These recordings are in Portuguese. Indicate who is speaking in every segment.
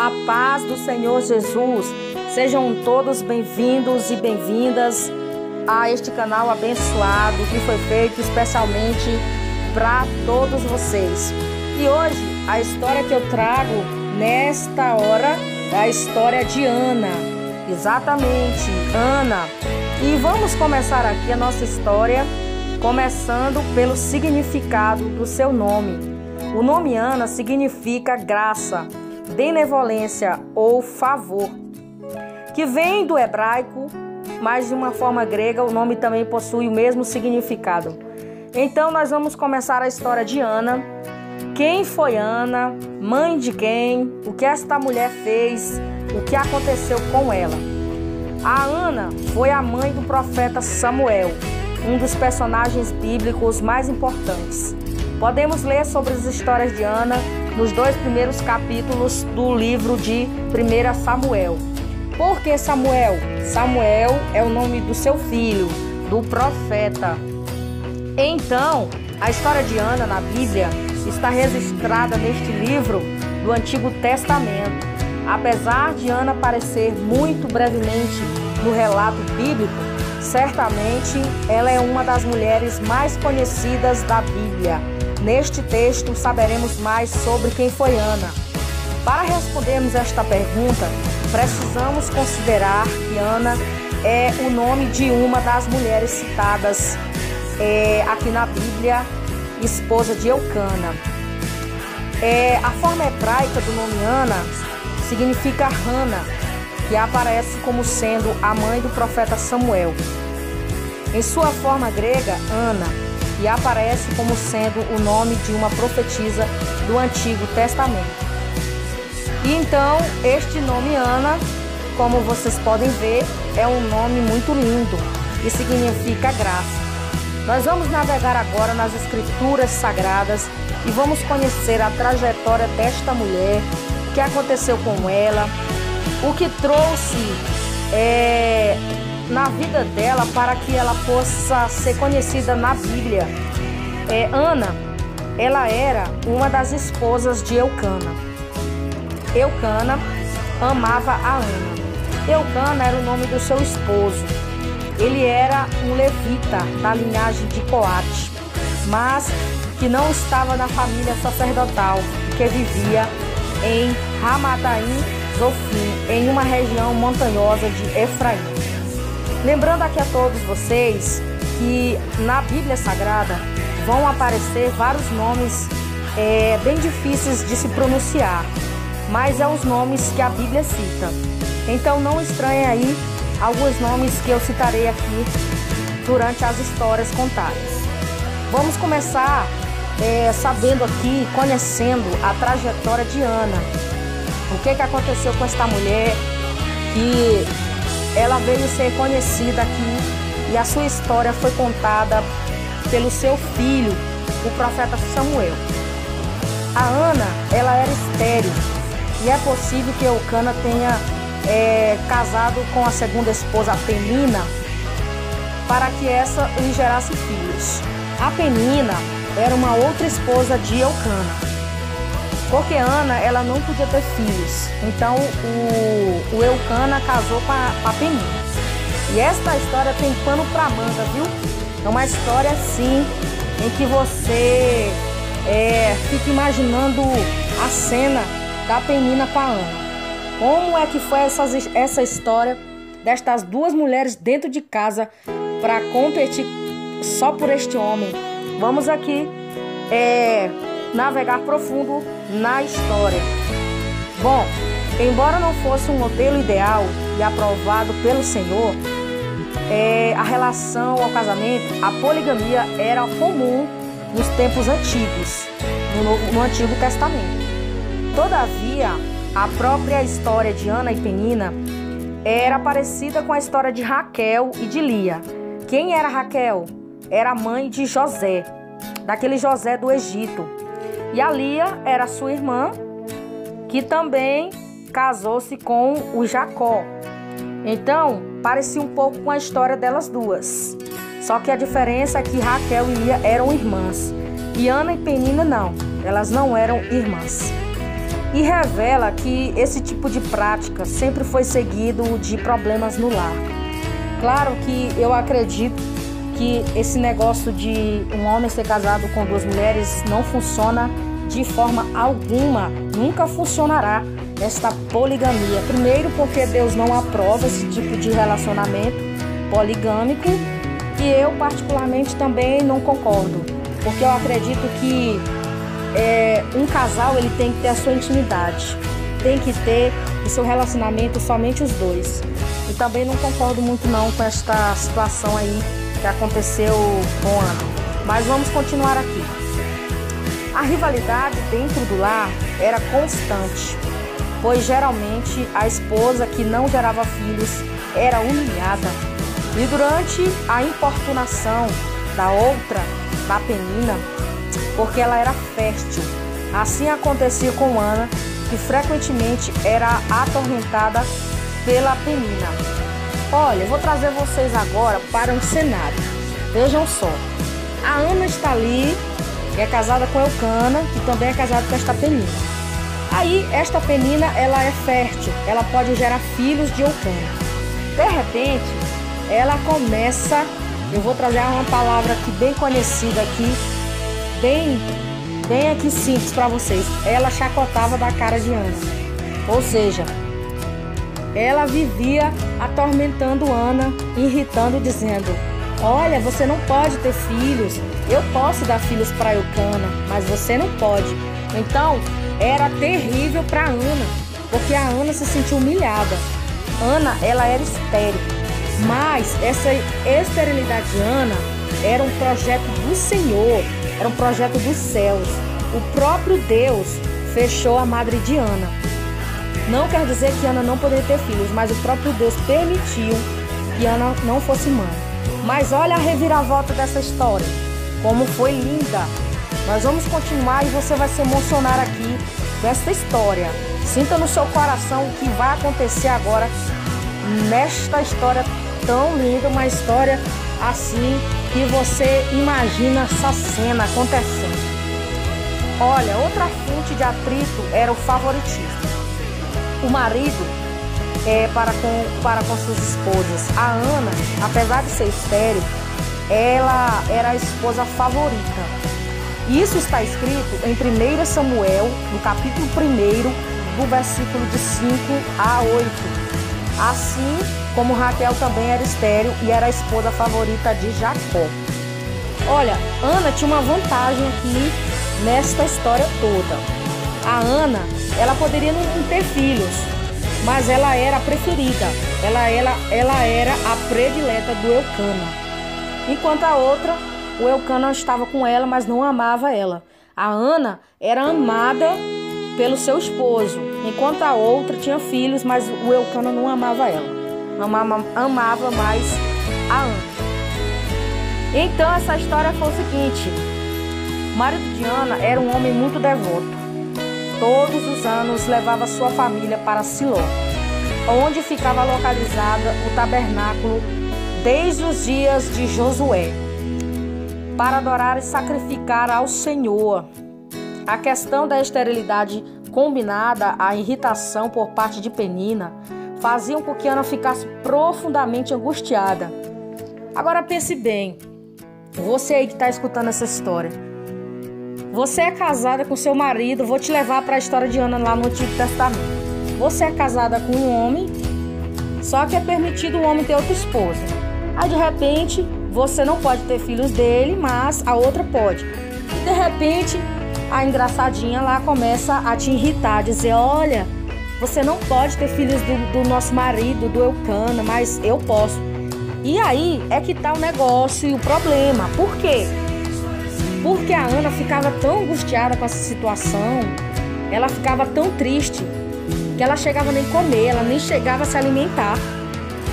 Speaker 1: A paz do Senhor Jesus. Sejam todos bem-vindos e bem-vindas a este canal abençoado que foi feito especialmente para todos vocês. E hoje a história que eu trago nesta hora é a história de Ana. Exatamente, Ana. E vamos começar aqui a nossa história começando pelo significado do seu nome. O nome Ana significa graça, benevolência ou favor, que vem do hebraico, mas de uma forma grega o nome também possui o mesmo significado. Então nós vamos começar a história de Ana. Quem foi Ana? Mãe de quem? O que esta mulher fez? O que aconteceu com ela? A Ana foi a mãe do profeta Samuel, um dos personagens bíblicos mais importantes. Podemos ler sobre as histórias de Ana nos 2 primeiros capítulos do livro de 1 Samuel. Por que Samuel? Samuel é o nome do seu filho, do profeta. Então, a história de Ana na Bíblia está registrada neste livro do Antigo Testamento. Apesar de Ana aparecer muito brevemente no relato bíblico, certamente ela é uma das mulheres mais conhecidas da Bíblia. Neste texto saberemos mais sobre quem foi Ana. Para respondermos esta pergunta, precisamos considerar que Ana é o nome de uma das mulheres citadas aqui na Bíblia, esposa de Eucana. A forma hebraica do nome Ana significa Hana, que aparece como sendo a mãe do profeta Samuel. Em sua forma grega, Ana, e aparece como sendo o nome de uma profetisa do Antigo Testamento. E então, este nome Ana, como vocês podem ver, é um nome muito lindo e significa graça. Nós vamos navegar agora nas Escrituras Sagradas e vamos conhecer a trajetória desta mulher, o que aconteceu com ela, o que trouxe na vida dela para que ela possa ser conhecida na Bíblia. Ana, ela era uma das esposas de Eucana. Eucana amava a Ana. Eucana era o nome do seu esposo. Ele era um levita da linhagem de Coate, mas que não estava na família sacerdotal, que vivia em Ramataim Zofim, em uma região montanhosa de Efraim. Lembrando aqui a todos vocês que na Bíblia Sagrada vão aparecer vários nomes bem difíceis de se pronunciar, mas é os nomes que a Bíblia cita. Então não estranhe aí alguns nomes que eu citarei aqui durante as histórias contadas. Vamos começar sabendo aqui, conhecendo a trajetória de Ana. O que aconteceu com esta mulher, que ela veio ser conhecida aqui e a sua história foi contada pelo seu filho, o profeta Samuel. A Ana, ela era estéril e é possível que Eucana tenha casado com a segunda esposa, a Penina, para que essa lhe gerasse filhos. A Penina era uma outra esposa de Eucana, porque Ana, ela não podia ter filhos. Então o Eucana casou com a Penina. E esta história tem pano para manga, viu? É uma história assim em que você fica imaginando a cena da Penina com a Ana. Como é que foi essa história destas duas mulheres dentro de casa para competir só por este homem? Vamos aqui navegar profundo na história. Bom, embora não fosse um modelo ideal e aprovado pelo Senhor, a relação ao casamento, a poligamia era comum nos tempos antigos, no Antigo Testamento. Todavia, a própria história de Ana e Penina era parecida com a história de Raquel e de Lia. Quem era Raquel? Era a mãe de José, daquele José do Egito. E a Lia era sua irmã, que também casou-se com o Jacó. Então, parecia um pouco com a história delas duas. Só que a diferença é que Raquel e Lia eram irmãs. E Ana e Penina não, elas não eram irmãs. e revela que esse tipo de prática sempre foi seguido de problemas no lar. Claro que eu acredito que esse negócio de um homem ser casado com duas mulheres não funciona de forma alguma, nunca funcionará esta poligamia. Primeiro, porque Deus não aprova esse tipo de relacionamento poligâmico, e eu particularmente também não concordo, porque eu acredito que um casal ele tem que ter a sua intimidade, tem que ter o seu relacionamento somente os dois. E também não concordo muito não com esta situação aí que aconteceu com Ana. Mas vamos continuar aqui. A rivalidade dentro do lar era constante, pois geralmente a esposa que não gerava filhos era humilhada. E durante a importunação da outra, da Penina, porque ela era fértil, assim acontecia com Ana, que frequentemente era atormentada pela Penina. Olha, eu vou trazer vocês agora para um cenário. Vejam só, a Ana está ali, é casada com Eucana, que também é casada com esta Penina. Aí, esta Penina, ela é fértil, ela pode gerar filhos de Eucana. De repente, ela começa, eu vou trazer uma palavra aqui bem conhecida aqui, bem aqui simples para vocês. Ela chacotava da cara de Ana. Ou seja, ela vivia atormentando Ana, irritando, dizendo: olha, você não pode ter filhos, eu posso dar filhos para Eucana, mas você não pode. Então, era terrível para Ana, porque a Ana se sentiu humilhada. Ana, ela era estéril, mas essa esterilidade de Ana era um projeto do Senhor, era um projeto dos céus. O próprio Deus fechou a madre de Ana. Não quer dizer que Ana não poderia ter filhos, mas o próprio Deus permitiu que Ana não fosse mãe. Mas olha a reviravolta dessa história, como foi linda. Nós vamos continuar e você vai se emocionar aqui com essa história. Sinta no seu coração o que vai acontecer agora nesta história tão linda, uma história assim que você imagina essa cena acontecendo. Olha, outra fonte de atrito era o favoritismo. O marido para com suas esposas. A Ana, apesar de ser estéril, ela era a esposa favorita. Isso está escrito em 1 Samuel, no capítulo 1, do versículo de 5 a 8. Assim como Raquel também era estéril e era a esposa favorita de Jacó. Olha, Ana tinha uma vantagem aqui nesta história toda. A Ana, ela poderia não ter filhos, mas ela era a preferida, ela era a predileta do Eucana. Enquanto a outra, o Eucana estava com ela, mas não amava ela. A Ana era amada pelo seu esposo, enquanto a outra tinha filhos, mas o Eucana não amava ela. Amava mais a Ana. Então essa história foi o seguinte: o marido de Ana era um homem muito devoto. Todos os anos levava sua família para Siló, onde ficava localizada o tabernáculo desde os dias de Josué, para adorar e sacrificar ao Senhor. A questão da esterilidade combinada à irritação por parte de Penina faziam com que Ana ficasse profundamente angustiada. Agora pense bem, você aí que está escutando essa história. Você é casada com seu marido, vou te levar para a história de Ana lá no Antigo Testamento. Você é casada com um homem, só que é permitido o homem ter outra esposa. Aí de repente, você não pode ter filhos dele, mas a outra pode. E de repente, a engraçadinha lá começa a te irritar, dizer: olha, você não pode ter filhos do nosso marido, do Eucana, mas eu posso. E aí é que tá o negócio e o problema. Por quê? Porque a Ana ficava tão angustiada com essa situação, ela ficava tão triste, que ela chegava nem comer, ela nem chegava a se alimentar.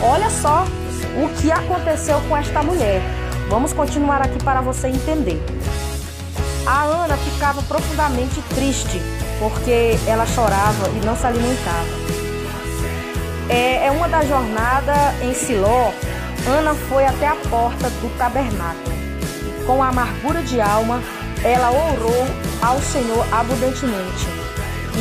Speaker 1: Olha só o que aconteceu com esta mulher. Vamos continuar aqui para você entender. A Ana ficava profundamente triste, porque ela chorava e não se alimentava. Uma da jornada em Siló, Ana foi até a porta do tabernáculo. Com amargura de alma, ela orou ao Senhor abundantemente.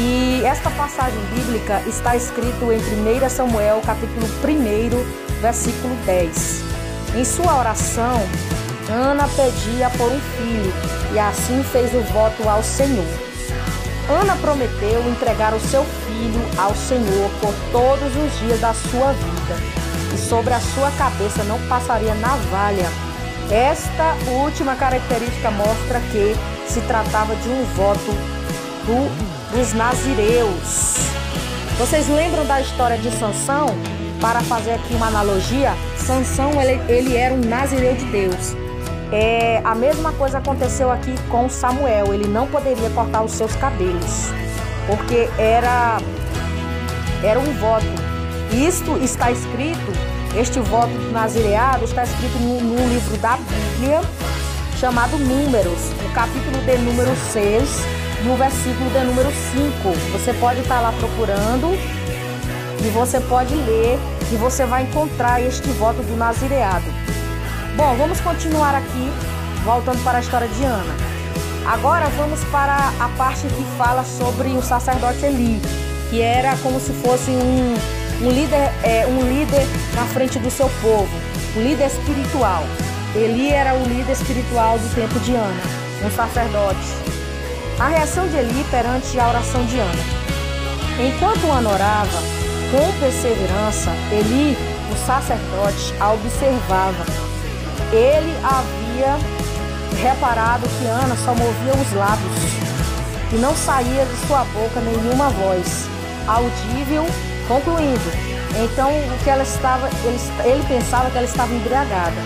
Speaker 1: E esta passagem bíblica está escrito em 1 Samuel, capítulo 1, versículo 10. Em sua oração, Ana pedia por um filho e assim fez o voto ao Senhor. Ana prometeu entregar o seu filho ao Senhor por todos os dias da sua vida, e sobre a sua cabeça não passaria navalha. Esta última característica mostra que se tratava de um voto dos nazireus. Vocês lembram da história de Sansão? Para fazer aqui uma analogia, Sansão ele era um nazireu de Deus. A mesma coisa aconteceu aqui com Samuel. Ele não poderia cortar os seus cabelos, porque era um voto. Isto está escrito, este voto do nazireado está escrito no livro da Bíblia, chamado Números, no capítulo de número 6, no versículo de número 5. Você pode estar lá procurando e você pode ler e você vai encontrar este voto do nazireado. Bom, vamos continuar aqui, voltando para a história de Ana. Agora vamos para a parte que fala sobre o sacerdote Eli, que era como se fosse um líder na frente do seu povo, um líder espiritual. Eli era o líder espiritual do tempo de Ana, um sacerdote. A reação de Eli perante a oração de Ana. Enquanto Ana orava, com perseverança, Eli, o sacerdote, a observava. Ele havia reparado que Ana só movia os lábios e não saía de sua boca nenhuma voz audível, concluindo. Então, ele pensava que ela estava embriagada.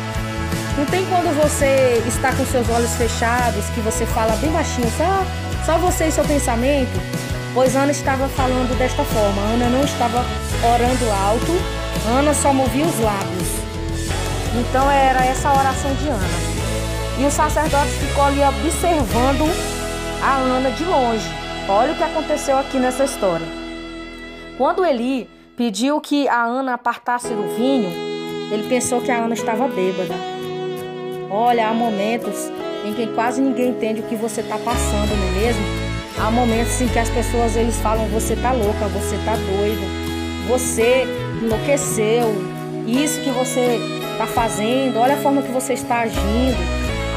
Speaker 1: Não tem quando você está com seus olhos fechados, que você fala bem baixinho, só você e seu pensamento? Pois Ana estava falando desta forma. Ana não estava orando alto, Ana só movia os lábios. Então era essa a oração de Ana. E o sacerdote ficou ali observando a Ana de longe. Olha o que aconteceu aqui nessa história. Quando Eli pediu que a Ana apartasse do vinho, ele pensou que a Ana estava bêbada. Olha, há momentos em que quase ninguém entende o que você está passando, não é mesmo? Há momentos em que as pessoas eles falam: você está louca, você está doida, você enlouqueceu, isso que você está fazendo, olha a forma que você está agindo.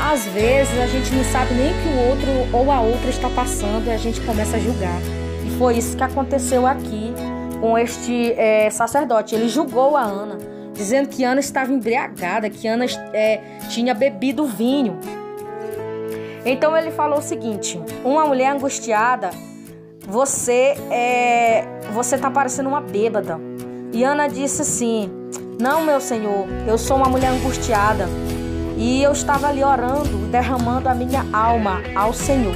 Speaker 1: Às vezes a gente não sabe nem o que o outro ou a outra está passando e a gente começa a julgar. E foi isso que aconteceu aqui com este sacerdote. Ele julgou a Ana, dizendo que Ana estava embriagada, que Ana tinha bebido vinho. Então ele falou o seguinte: uma mulher angustiada, você está parecendo uma bêbada. E Ana disse assim: não, meu senhor, eu sou uma mulher angustiada e eu estava ali orando, derramando a minha alma ao Senhor,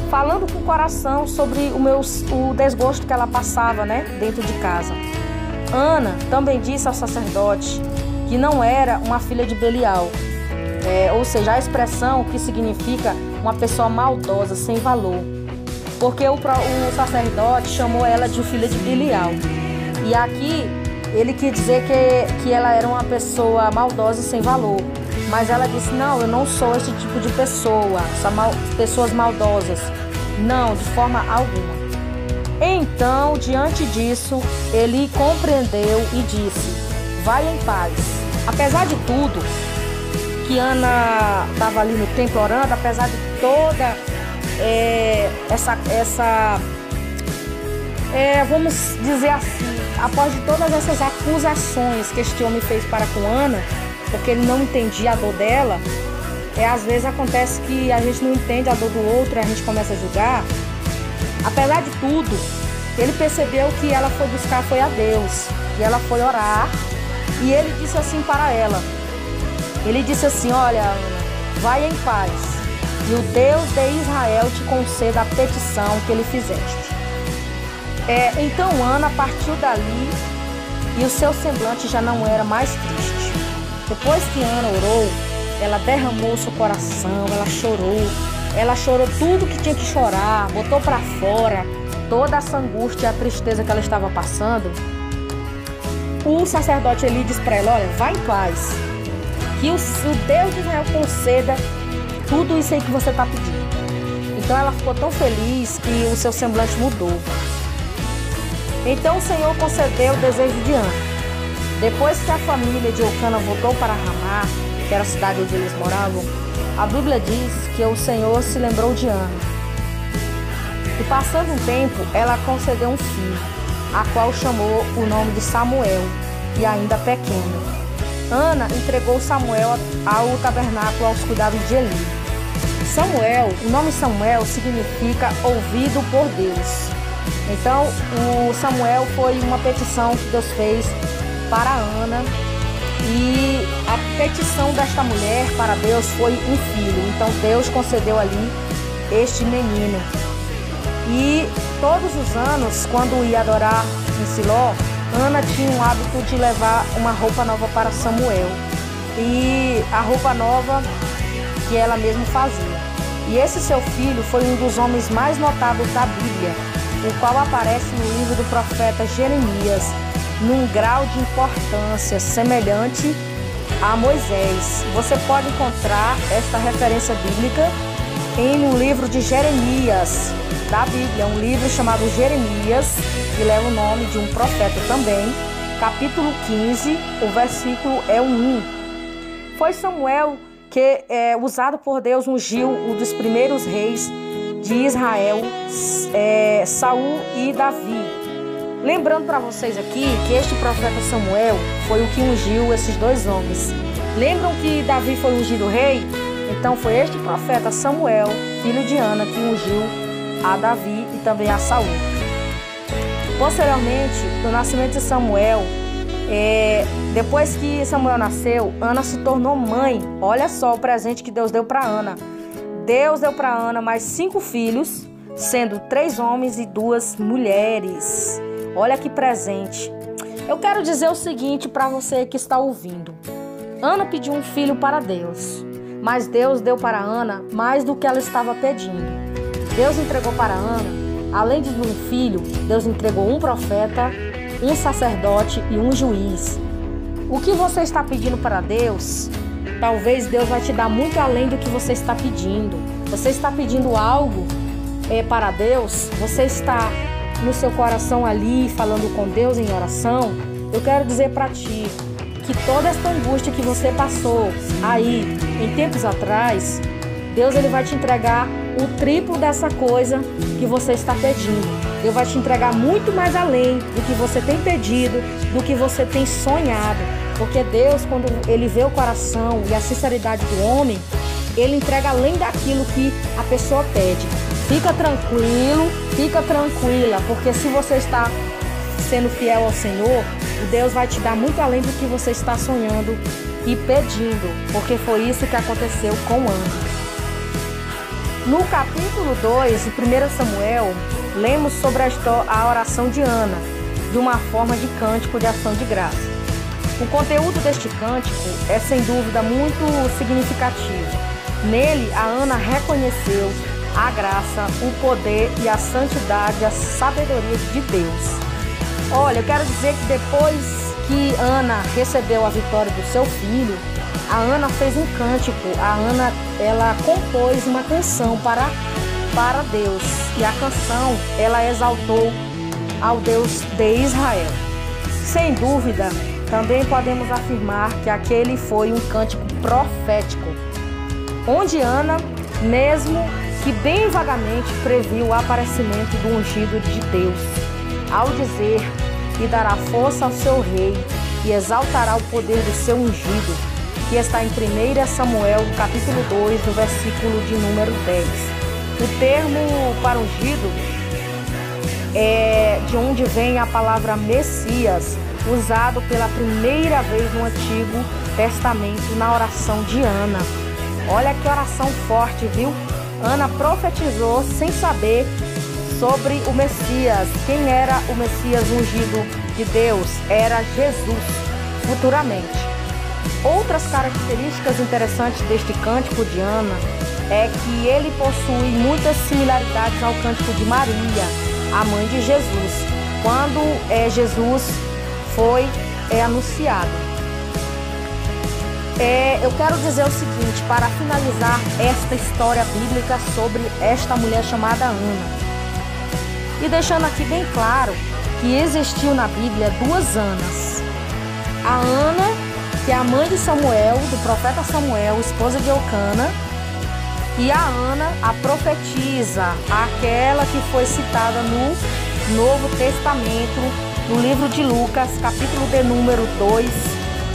Speaker 1: falando com o coração sobre o desgosto que ela passava, dentro de casa. Ana também disse ao sacerdote que não era uma filha de Belial, ou seja, a expressão que significa uma pessoa maldosa, sem valor, porque o sacerdote chamou ela de filha de Belial. E aqui ele quis dizer que ela era uma pessoa maldosa e sem valor. Mas ela disse: não, eu não sou esse tipo de pessoa, pessoas maldosas. Não, de forma alguma. Então, diante disso, ele compreendeu e disse: vai em paz. Apesar de tudo, que Ana estava ali no templo orando, apesar de toda vamos dizer assim, após de todas essas acusações que este homem fez para com Ana, porque ele não entendia a dor dela, às vezes acontece que a gente não entende a dor do outro e a gente começa a julgar. Apesar de tudo, ele percebeu que ela foi buscar foi a Deus, e ela foi orar, e ele disse assim para ela, ele disse assim: olha, Ana, vai em paz, e o Deus de Israel te conceda a petição que lhe fizeste. Então Ana partiu dali e o seu semblante já não era mais triste. Depois que Ana orou, ela derramou o seu coração, ela chorou tudo que tinha que chorar, botou para fora toda essa angústia e a tristeza que ela estava passando. O sacerdote Eli disse para ela: olha, vai em paz, que o Deus de Israel conceda tudo isso aí que você está pedindo. Então ela ficou tão feliz que o seu semblante mudou. Então o Senhor concedeu o desejo de Ana. Depois que a família de Eucana voltou para Ramá, que era a cidade onde eles moravam, a Bíblia diz que o Senhor se lembrou de Ana. E passando um tempo, ela concedeu um filho, a qual chamou o nome de Samuel, e ainda pequeno. Ana entregou Samuel ao tabernáculo aos cuidados de Eli. Samuel, o nome Samuel significa ouvido por Deus. Então, o Samuel foi uma petição que Deus fez para Ana, e a petição desta mulher para Deus foi um filho. Então Deus concedeu ali este menino. E todos os anos, quando ia adorar em Siló, Ana tinha o hábito de levar uma roupa nova para Samuel, e a roupa nova que ela mesma fazia. E esse seu filho foi um dos homens mais notados da Bíblia, o qual aparece no livro do profeta Jeremias, num grau de importância semelhante a Moisés. Você pode encontrar esta referência bíblica em um livro de Jeremias, da Bíblia, um livro chamado Jeremias, que leva o nome de um profeta também, capítulo 15, o versículo é o 1. Foi Samuel que, usado por Deus, ungiu um dos primeiros reis de Israel, Saul e Davi. Lembrando para vocês aqui que este profeta Samuel foi o que ungiu esses dois homens. Lembram que Davi foi ungido rei? Então foi este profeta Samuel, filho de Ana, que ungiu a Davi e também a Saul. Posteriormente, no nascimento de Samuel, depois que Samuel nasceu, Ana se tornou mãe. Olha só o presente que Deus deu para Ana. Deus deu para Ana mais 5 filhos, sendo 3 homens e 2 mulheres. Olha que presente. Eu quero dizer o seguinte para você que está ouvindo. Ana pediu um filho para Deus, mas Deus deu para Ana mais do que ela estava pedindo. Deus entregou para Ana, além de um filho, Deus entregou um profeta, um sacerdote e um juiz. O que você está pedindo para Deus, talvez Deus vai te dar muito além do que você está pedindo. Você está pedindo algo para Deus, você está no seu coração ali, falando com Deus em oração. Eu quero dizer para ti que toda essa angústia que você passou aí em tempos atrás, Deus ele vai te entregar o triplo dessa coisa que você está pedindo. Deus vai te entregar muito mais além do que você tem pedido, do que você tem sonhado. Porque Deus, quando ele vê o coração e a sinceridade do homem, ele entrega além daquilo que a pessoa pede. Fica tranquilo, fica tranquila, porque se você está sendo fiel ao Senhor, Deus vai te dar muito além do que você está sonhando e pedindo, porque foi isso que aconteceu com Ana. No capítulo 2 de 1 Samuel, lemos sobre a oração de Ana, de uma forma de cântico de ação de graça. O conteúdo deste cântico é sem dúvida muito significativo. Nele, a Ana reconheceu a graça, o poder e a santidade, a sabedoria de Deus. Olha, eu quero dizer que depois que Ana recebeu a vitória do seu filho, a Ana fez um cântico. A Ana, ela compôs uma canção para Deus. E a canção, ela exaltou ao Deus de Israel. Sem dúvida, também podemos afirmar que aquele foi um cântico profético, onde Ana, mesmo que bem vagamente, previu o aparecimento do ungido de Deus, ao dizer: "E dará força ao seu rei, e exaltará o poder do seu ungido", que está em 1 Samuel, capítulo 2, no versículo de número 10. O termo para ungido é de onde vem a palavra Messias, usado pela primeira vez no Antigo Testamento na oração de Ana. Olha que oração forte, viu? Ana profetizou sem saber sobre o Messias. Quem era o Messias ungido de Deus? Era Jesus, futuramente. Outras características interessantes deste cântico de Ana é que ele possui muitas similaridades ao cântico de Maria, a mãe de Jesus, quando Jesus foi anunciado. Eu quero dizer o seguinte, para finalizar esta história bíblica sobre esta mulher chamada Ana. E deixando aqui bem claro que existiu na Bíblia duas Anas. A Ana, que é a mãe de Samuel, do profeta Samuel, esposa de Eucana, e a Ana, a profetisa, aquela que foi citada no Novo Testamento, no livro de Lucas, capítulo de número 2,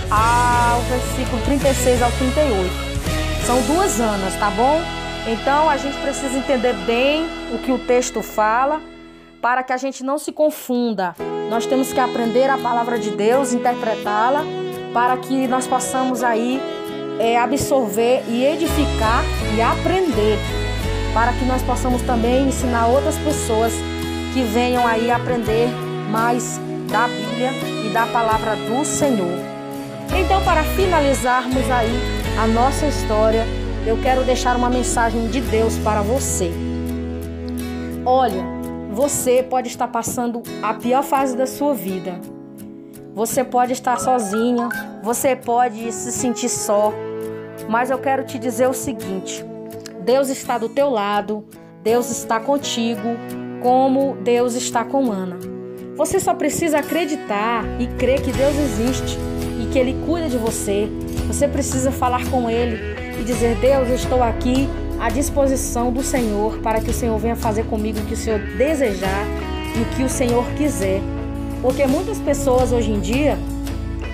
Speaker 1: ao versículo 36 ao 38. São duas Anas, tá bom? Então a gente precisa entender bem o que o texto fala, para que a gente não se confunda. Nós temos que aprender a palavra de Deus, interpretá-la, para que nós possamos aí absorver e edificar e aprender, para que nós possamos também ensinar outras pessoas que venham aí aprender mais da Bíblia e da palavra do Senhor. Então, para finalizarmos aí a nossa história, eu quero deixar uma mensagem de Deus para você. Olha, você pode estar passando a pior fase da sua vida. Você pode estar sozinha, você pode se sentir só, mas eu quero te dizer o seguinte: Deus está do teu lado, Deus está contigo, como Deus está com Ana. Você só precisa acreditar e crer que Deus existe e que Ele cuida de você. Você precisa falar com Ele e dizer: Deus, eu estou aqui à disposição do Senhor, para que o Senhor venha fazer comigo o que o Senhor desejar e o que o Senhor quiser. Porque muitas pessoas hoje em dia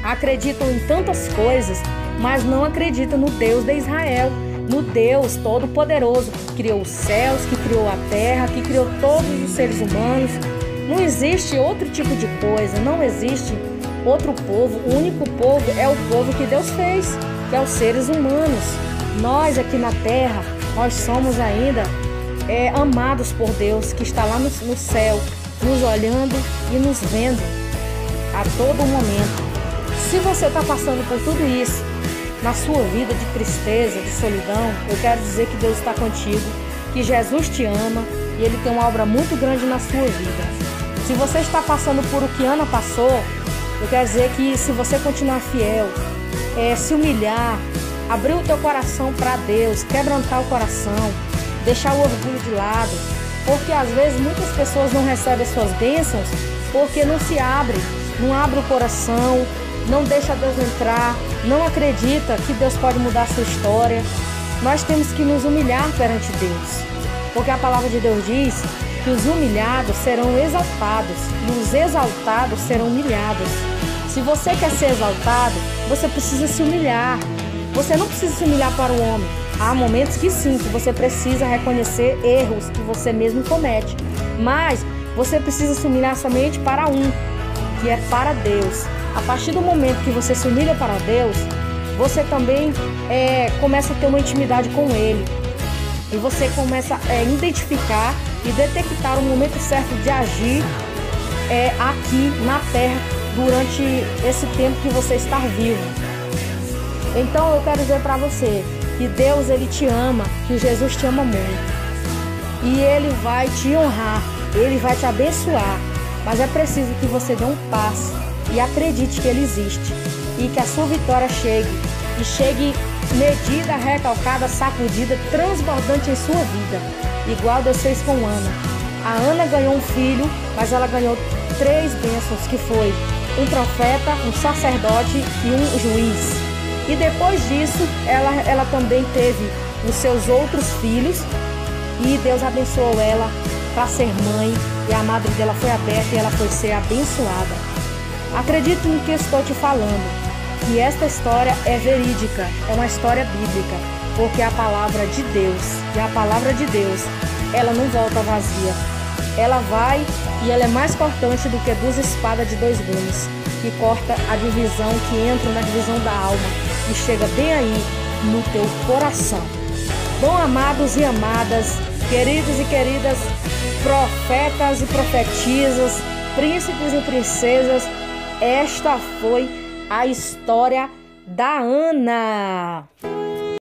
Speaker 1: acreditam em tantas coisas, mas não acreditam no Deus de Israel, no Deus Todo-Poderoso, que criou os céus, que criou a terra, que criou todos os seres humanos. Não existe outro tipo de coisa, não existe outro povo. O único povo é o povo que Deus fez, que é os seres humanos. Nós aqui na terra, nós somos ainda amados por Deus, que está lá no céu, nos olhando e nos vendo a todo momento. Se você está passando por tudo isso na sua vida, de tristeza, de solidão, eu quero dizer que Deus está contigo, que Jesus te ama e Ele tem uma obra muito grande na sua vida. Se você está passando por o que Ana passou, eu quero dizer que se você continuar fiel, se humilhar, abrir o teu coração para Deus, quebrantar o coração, deixar o orgulho de lado, porque às vezes muitas pessoas não recebem as suas bênçãos porque não se abre, não abre o coração, não deixa Deus entrar, não acredita que Deus pode mudar a sua história. Nós temos que nos humilhar perante Deus, porque a palavra de Deus diz que os humilhados serão exaltados e os exaltados serão humilhados. Se você quer ser exaltado, você precisa se humilhar. Você não precisa se humilhar para o homem. Há momentos que sim, que você precisa reconhecer erros que você mesmo comete. Mas você precisa se humilhar somente para um, que é para Deus. A partir do momento que você se humilha para Deus, você também começa a ter uma intimidade com Ele. E você começa a identificar e detectar o momento certo de agir aqui na terra durante esse tempo que você está vivo. Então eu quero dizer para você que Deus, Ele te ama, que Jesus te ama muito. E Ele vai te honrar, Ele vai te abençoar. Mas é preciso que você dê um passo e acredite que Ele existe. E que a sua vitória chegue. E chegue medida, recalcada, sacudida, transbordante em sua vida. Igual Deus fez com Ana. A Ana ganhou um filho, mas ela ganhou 3 bênçãos, que foi um profeta, um sacerdote e um juiz. E depois disso, ela também teve os seus outros filhos e Deus abençoou ela para ser mãe e a madre dela foi aberta e ela foi ser abençoada. Acredite no que estou te falando, que esta história é verídica, é uma história bíblica, porque é a palavra de Deus. E a palavra de Deus, ela não volta vazia. Ela vai e ela é mais cortante do que 2 espadas de 2 gumes, que corta a divisão, que entra na divisão da alma e chega bem aí no teu coração. Bom, amados e amadas, queridos e queridas, profetas e profetisas, príncipes e princesas, esta foi a história da Ana.